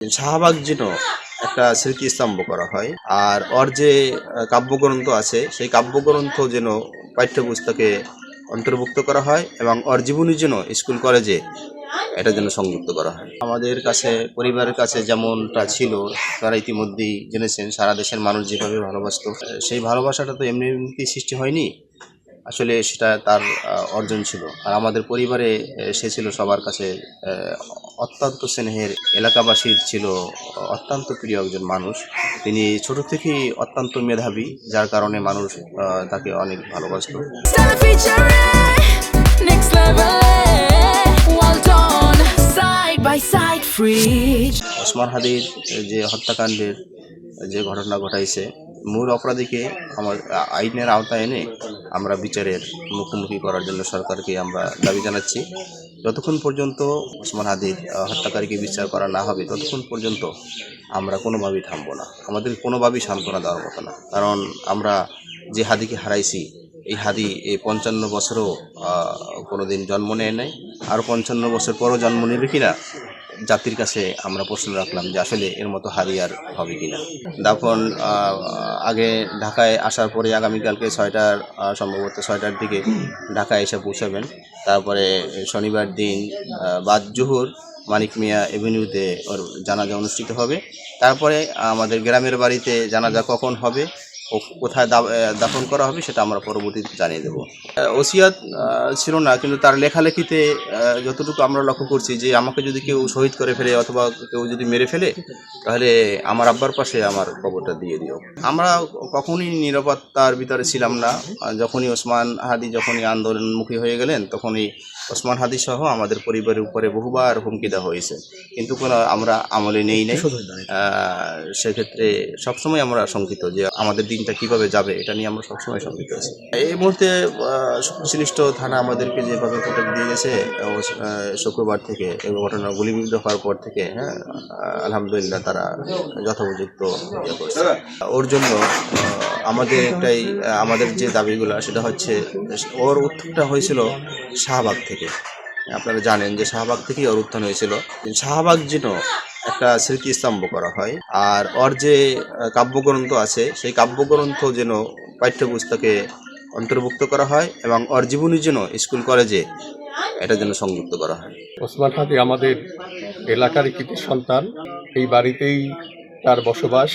শাহবাগ যেন একটা স্মৃতিস্তম্ভ করা হয়। আর ওর যে কাব্যগ্রন্থ আছে সেই কাব্যগ্রন্থ যেন পাঠ্যপুস্তকে অন্তর্ভুক্ত করা হয় এবং ওর জীবনী যেন স্কুল কলেজে এটা যেন সংযুক্ত করা হয়। আমাদের কাছে পরিবারের কাছে যেমনটা ছিল তারা ইতিমধ্যেই জেনেছেন, সারা দেশের মানুষ যেভাবে ভালোবাসত সেই ভালোবাসাটা তো এমনি এমনিতেই সৃষ্টি হয়নি, আসলে সেটা তার অর্জন ছিল। আর আমাদের পরিবারে সে ছিল সবার কাছে অত্যন্ত স্নেহের, এলাকাবাসীর ছিল অত্যন্ত প্রিয় একজন মানুষ। তিনি ছোট থেকেই অত্যন্ত মেধাবী, যার কারণে মানুষ তাকে অনেক ভালোবাসত। ওসমান হাদির যে হত্যাকাণ্ডের যে ঘটনা ঘটাইছে, মূল অপরাধীকে আইনের আওতায় এনে আমরা বিচারের মুখোমুখি করার জন্য সরকারকে আমরা দাবি জানাচ্ছি। যতক্ষণ পর্যন্ত ওসমান হাদির হত্যাকারীকে বিচার করা না হবে ততক্ষণ পর্যন্ত আমরা কোনোভাবেই থামবো না। আমাদের কোনোভাবেই সান্ত্বনা দেওয়ার মতো না, কারণ আমরা যে হাদিকে হারাইছি এই হাদি এই 55 বছরও কোনোদিন জন্ম নেয় নাই, আর 55 বছর পরও জন্ম নেবে কিনা জাতির কাছে আমরা প্রশ্ন রাখলাম যে আসলে এর মতো হাদি আর হবে কিনা। দাফন আগে ঢাকায় আসার পরে আগামীকালকে সম্ভবত 6টার দিকে ঢাকায় এসে পৌঁছাবেন। তারপরে শনিবার দিন বাদ জোহর মানিক মিয়া এভিনিউতে ওর জানাজা অনুষ্ঠিত হবে। তারপরে আমাদের গ্রামের বাড়িতে জানাজা কখন হবে ও কোথায় দাফন করা হবে সেটা আমরা পরবর্তীতে জানিয়ে দেব। ওসিয়াত ছিল না, কিন্তু তার লেখালেখিতে যতটুকু আমরা লক্ষ্য করছি যে আমাকে যদি কেউ শহীদ করে ফেলে অথবা কেউ যদি মেরে ফেলে তাহলে আমার আব্বার পাশে আমার কবরটা দিয়ে দিও। আমরা কখনই নিরাপত্তার ভিতরে ছিলাম না। যখনই ওসমান হাদি আন্দোলনমুখী হয়ে গেলেন তখনই ওসমান হাদি সহ আমাদের পরিবারের উপরে বহুবার হুমকি দেওয়া হয়েছে, কিন্তু কোনো আমরা আমলে নেই নাই। সেক্ষেত্রে সবসময় আমরা শঙ্কিত যে আমাদের দিনটা কিভাবে যাবে এটা নিয়ে আমরা সবসময় শঙ্কিত আছি। এই মুহূর্তে সংশ্লিষ্ট থানা আমাদেরকে যেভাবে প্রোটেক্ট দিয়ে গেছে শুক্রবার থেকে এই ঘটনা গুলিবিদ্ধ হওয়ার পর থেকে, আলহামদুলিল্লাহ তারা যথোপযুক্ত ইয়ে করছে। ওর জন্য আমাদের যে দাবিগুলো সেটা হচ্ছে, ওর উত্থানটা হয়েছিল শাহবাগ থেকে। আপনারা জানেন যে শাহবাগ থেকেই ওর উত্থান হয়েছিল। শাহবাগ যেন একটা স্মৃতিস্তম্ভ করা হয়। আর ওর যে কাব্যগ্রন্থ আছে সেই কাব্যগ্রন্থ যেন পাঠ্যপুস্তকে অন্তর্ভুক্ত করা হয় এবং ওর জীবনী যেন স্কুল কলেজে এটা যেন সংযুক্ত করা হয়। ওসমান হাদি আমাদের এলাকার কৃতি সন্তান। এই বাড়িতেই তার বসবাস।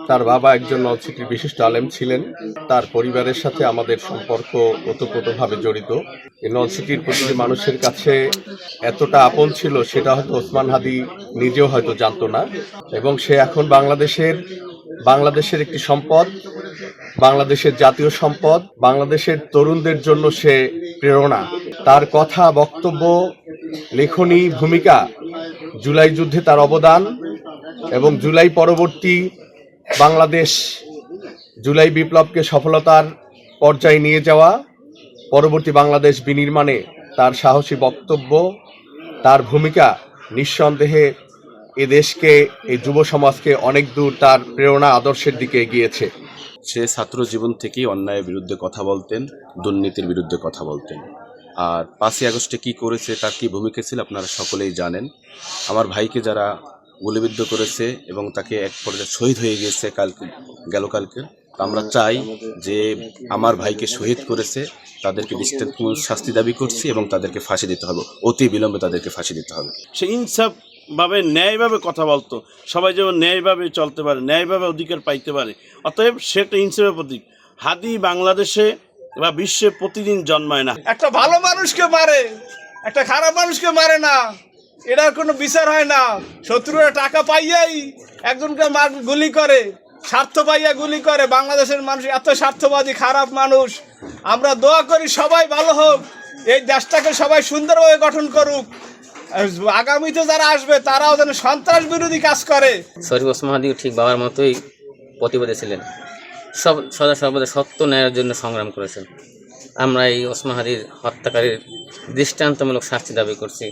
তার বাবা একজন নলছিটির বিশিষ্ট আলেম ছিলেন। তার পরিবারের সাথে আমাদের সম্পর্ক ওতপ্রোতভাবে জড়িত। এই নলছিটির প্রতিটি মানুষের কাছে এতটা আপন ছিল সেটা হয়তো ওসমান হাদি নিজেও হয়তো জানতো না। এবং সে এখন বাংলাদেশের একটি সম্পদ, বাংলাদেশের জাতীয় সম্পদ, বাংলাদেশের তরুণদের জন্য সে প্রেরণা। তার কথা, বক্তব্য, লেখনী, ভূমিকা, জুলাই যুদ্ধে তার অবদান এবং জুলাই পরবর্তী বাংলাদেশ, জুলাই বিপ্লবকে সফলতার পর্যায়ে নিয়ে যাওয়া, পরবর্তী বাংলাদেশ বিনির্মাণে তার সাহসী বক্তব্য, তার ভূমিকা নিঃসন্দেহে এ দেশকে, এই যুব সমাজকে অনেক দূর তার প্রেরণা আদর্শের দিকে এগিয়েছে। সে ছাত্র জীবন থেকেই অন্যায়ের বিরুদ্ধে কথা বলতেন, দুর্নীতির বিরুদ্ধে কথা বলতেন। আর 5ই আগস্টে কী করেছে, তার কী ভূমিকা ছিল আপনারা সকলেই জানেন। আমার ভাইকে যারা গুলিবিদ্ধ করেছে এবং তাকে এক পর্যায়ে শহীদ হয়ে গিয়েছে কালকে, আমরা চাই যে আমার ভাইকে শহীদ করেছে তাদেরকে দৃষ্টান্তমূলক শাস্তি দাবি করছি এবং তাদেরকে ফাঁসি দিতে হবে, অতি বিলম্বে তাদেরকে ফাঁসি দিতে হবে। সে ইনসাফভাবে ন্যায়ভাবে কথা বলতো, সবাই যেমন ন্যায়ভাবে চলতে পারে, ন্যায়ভাবে অধিকার পাইতে পারে। অতএব সে একটা ইনসাফের প্রতীক। হাদি বাংলাদেশে বা বিশ্বে প্রতিদিন জন্মায় না। একটা ভালো মানুষকে মারে, একটা খারাপ মানুষকে মারে না, এটার কোনো বিচার হয় না। শত্রুরা টাকা পাইয়াই একজনকে গুলি করে, স্বার্থ পাইয়া গুলি করে। বাংলাদেশের মানুষ এত স্বার্থবাদী, খারাপ মানুষ। আমরা দোয়া করি সবাই ভালো হোক, এই দেশটাকে সবাই সুন্দরভাবে গঠন করুক। আগামীতে যারা আসবে তারাও যেন সন্ত্রাস বিরোধী কাজ করে। শরীফ ওসমান হাদিও ঠিক বাবার মতোই প্রতিবাদী ছিলেন, সদা সর্বদা সত্য ন্যায়ের জন্য সংগ্রাম করেছেন। আমরা এই ওসমান হাদির হত্যাকারীর দৃষ্টান্তমূলক শাস্তি দাবি করছি।